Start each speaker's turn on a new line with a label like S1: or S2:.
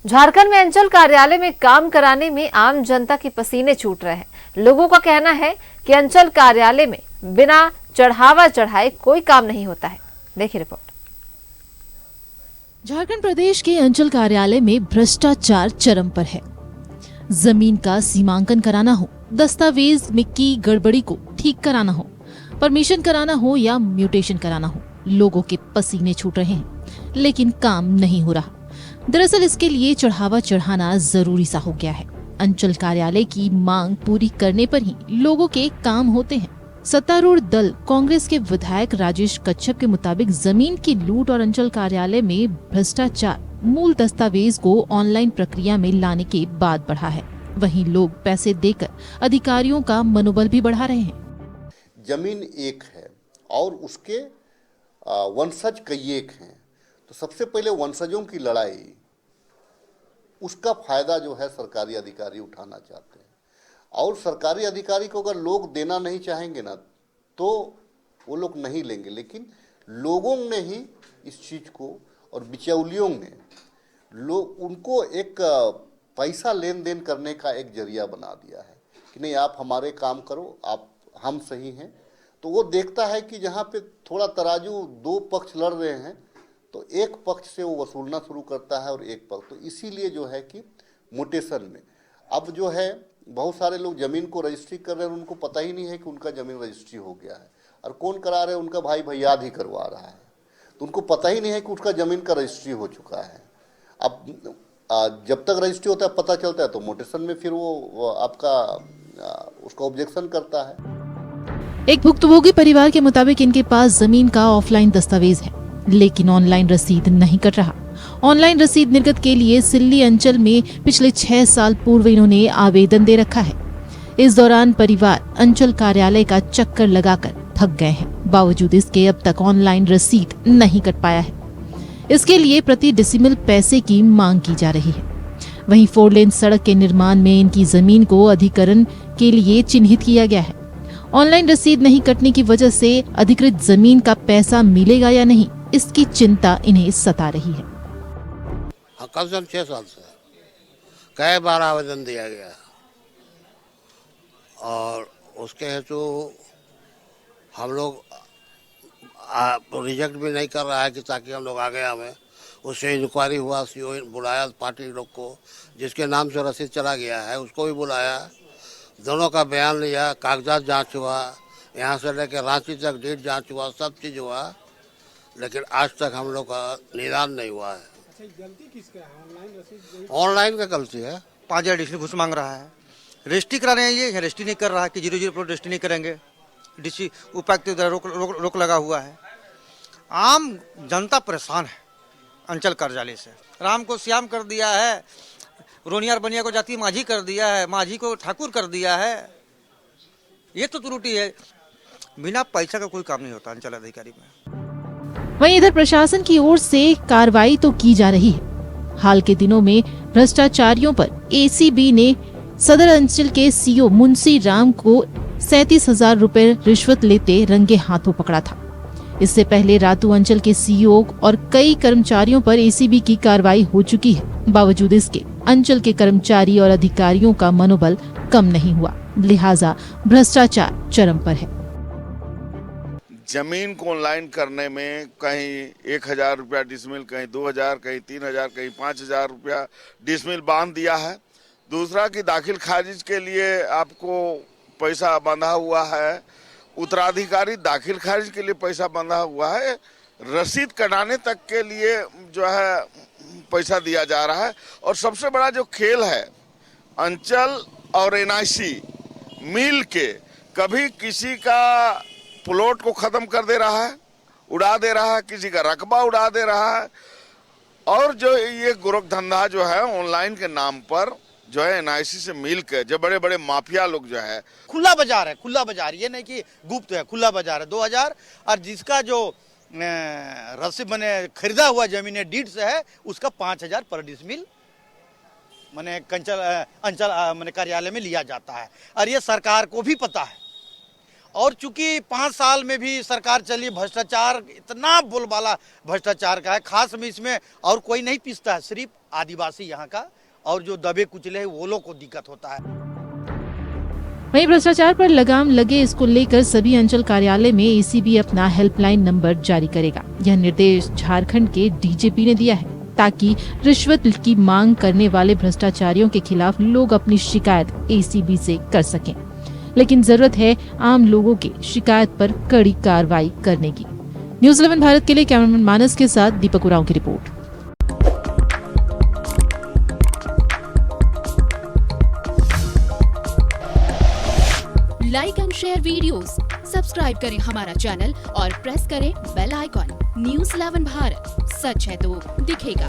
S1: झारखंड में अंचल कार्यालय में काम कराने में आम जनता के पसीने छूट रहे हैं। लोगों का कहना है कि अंचल कार्यालय में बिना चढ़ावा चढ़ाए कोई काम नहीं होता है। देखिए रिपोर्ट।
S2: झारखंड प्रदेश के अंचल कार्यालय में भ्रष्टाचार चरम पर है। जमीन का सीमांकन कराना हो, दस्तावेज में की गड़बड़ी को ठीक कराना हो, परमिशन कराना हो या म्यूटेशन कराना हो, लोगों के पसीने छूट रहे हैं, लेकिन काम नहीं हो रहा। दरअसल इसके लिए चढ़ावा चढ़ाना जरूरी सा हो गया है। अंचल कार्यालय की मांग पूरी करने पर ही लोगों के काम होते हैं। सत्तारूढ़ दल कांग्रेस के विधायक राजेश कच्छप के मुताबिक जमीन की लूट और अंचल कार्यालय में भ्रष्टाचार मूल दस्तावेज को ऑनलाइन प्रक्रिया में लाने के बाद बढ़ा है। वहीं लोग पैसे देकर अधिकारियों का मनोबल भी बढ़ा रहे हैं।
S3: जमीन एक है और उसके वंशज कई एक हैं, तो सबसे पहले वंशजों की लड़ाई, उसका फायदा जो है सरकारी अधिकारी उठाना चाहते हैं। और सरकारी अधिकारी को अगर लोग देना नहीं चाहेंगे ना, तो वो लोग नहीं लेंगे। लेकिन लोगों ने ही इस चीज़ को और बिचौलियों ने उनको एक पैसा लेन देन करने का एक जरिया बना दिया है कि नहीं, आप हमारे काम करो, हम सही हैं। तो वो देखता है कि जहाँ पे थोड़ा तराजू दो पक्ष लड़ रहे हैं, तो एक पक्ष से वो वसूलना शुरू करता है और एक पक्ष, तो इसीलिए जो है कि म्यूटेशन में अब जो है बहुत सारे लोग ज़मीन को रजिस्ट्री कर रहे हैं, उनको पता ही नहीं है कि उनका ज़मीन रजिस्ट्री हो गया है। और कौन करा रहे हैं? उनका भाई भैयाद ही करवा रहा है, तो उनको पता ही नहीं है कि उसका ज़मीन का रजिस्ट्री हो चुका है। अब जब तक रजिस्ट्री होता है पता चलता है, तो म्यूटेशन में फिर वो आपका उसका ऑब्जेक्शन करता है।
S2: एक भुक्तभोगी परिवार के मुताबिक इनके पास जमीन का ऑफलाइन दस्तावेज है, लेकिन ऑनलाइन रसीद नहीं कट रहा। ऑनलाइन रसीद निर्गत के लिए सिल्ली अंचल में पिछले 6 साल पूर्व इन्होंने आवेदन दे रखा है। इस दौरान परिवार अंचल कार्यालय का चक्कर लगाकर थक गए हैं। बावजूद इसके अब तक ऑनलाइन रसीद नहीं कट पाया है। इसके लिए प्रति डेसिमल पैसे की मांग की जा रही है। वहीं 4 लेन सड़क के निर्माण में इनकी जमीन को अधिग्रहण के लिए चिन्हित किया गया है। ऑनलाइन रसीद नहीं कटने की वजह से अधिकृत जमीन का पैसा मिलेगा या नहीं, इसकी चिंता इन्हें सता रही है।
S4: कम से कम 6 साल से कई बार आवेदन दिया गया और उसके हेतु हम लोग रिजेक्ट भी नहीं कर रहा है कि ताकि हम लोग आगे आवे। उससे इंक्वायरी हुआ, सीओ बुलाया पार्टी लोग को, जिसके नाम से रसीद चला गया है उसको भी बुलाया, दोनों का बयान लिया, कागजात जांच हुआ, यहाँ से लेकर रांची तक डेट जांच हुआ, सब चीज़ हुआ, लेकिन आज तक हम लोग का निदान नहीं हुआ है।
S5: गलती किसका है?
S4: ऑनलाइन का गलती है।
S6: 5,000 डीसी घुस मांग रहा है, रजिस्ट्री करा रहे हैं, ये रजिस्ट्री नहीं कर रहा है कि 00 पर रजिस्ट्री नहीं करेंगे। डीसी उपायुक्त रोक लगा हुआ है। आम जनता परेशान है अंचल कार्यालय से। राम को श्याम कर दिया है, रोनियार बनिया को जाति माझी कर दिया है, माझी को ठाकुर कर दिया है। ये तो त्रुटि है। बिना पैसा का कोई काम नहीं होता अंचल अधिकारी में।
S2: वहीं इधर प्रशासन की ओर से कार्रवाई तो की जा रही है। हाल के दिनों में भ्रष्टाचारियों पर एसीबी ने सदर अंचल के सीओ मुंशी राम को 37,000 रुपए रिश्वत लेते रंगे हाथों पकड़ा था। इससे पहले रातू अंचल के सीईओ और कई कर्मचारियों पर एसीबी की कार्रवाई हो चुकी है। बावजूद इसके अंचल के कर्मचारी और अधिकारियों का मनोबल कम नहीं हुआ, लिहाजा भ्रष्टाचार चरम पर है।
S7: जमीन को ऑनलाइन करने में कहीं 1,000 रुपया डिसमिल, कहीं 2,000, कहीं 3,000, कहीं 5,000 रुपया डिसमिल बांध दिया है। दूसरा कि दाखिल खारिज के लिए आपको पैसा बंधा हुआ है, उत्तराधिकारी दाखिल खारिज के लिए पैसा बंधा हुआ है, रसीद कटाने तक के लिए जो है पैसा दिया जा रहा है। और सबसे बड़ा जो खेल है, अंचल और एनआईसी मिल के कभी किसी का प्लॉट को खत्म कर दे रहा है, उड़ा दे रहा है, किसी का रकबा उड़ा दे रहा है। और जो ये गोरख धंधा जो है ऑनलाइन के नाम पर जो है एनआईसी से मिल के जो बड़े बड़े माफिया लोग जो है,
S6: खुला बाजार है, खुला बाजार, ये नहीं कि गुप्त है, खुला बाजार है। 2,000 और जिसका जो रसीद मैंने खरीदा हुआ जमीन डीड से है, उसका 5,000 पर डिसमिल मैंने अंचल मैंने कार्यालय में लिया जाता है। और ये सरकार को भी पता है। और चूंकि 5 साल में भी सरकार चली, भ्रष्टाचार इतना बोलबाला भ्रष्टाचार का है, खास में इसमें और कोई नहीं पीसता है, सिर्फ आदिवासी यहाँ का, और जो दबे कुचले हैं वो लोग को दिक्कत होता है।
S2: वहीं भ्रष्टाचार पर लगाम लगे, इसको लेकर सभी अंचल कार्यालय में एसीबी अपना हेल्पलाइन नंबर जारी करेगा। यह निर्देश झारखंड के डीजीपी ने दिया है ताकि रिश्वत की मांग करने वाले भ्रष्टाचारियों के खिलाफ लोग अपनी शिकायत एसीबी से कर सकें। लेकिन जरूरत है आम लोगों के शिकायत पर कड़ी कार्रवाई करने की। न्यूज़ 11 भारत के लिए कैमरामैन मानस के साथ दीपक उरांव की report.
S8: Like and share videos, subscribe करें हमारा चैनल और प्रेस करें बेल आइकॉन। न्यूज़ 11 भारत, सच है तो दिखेगा।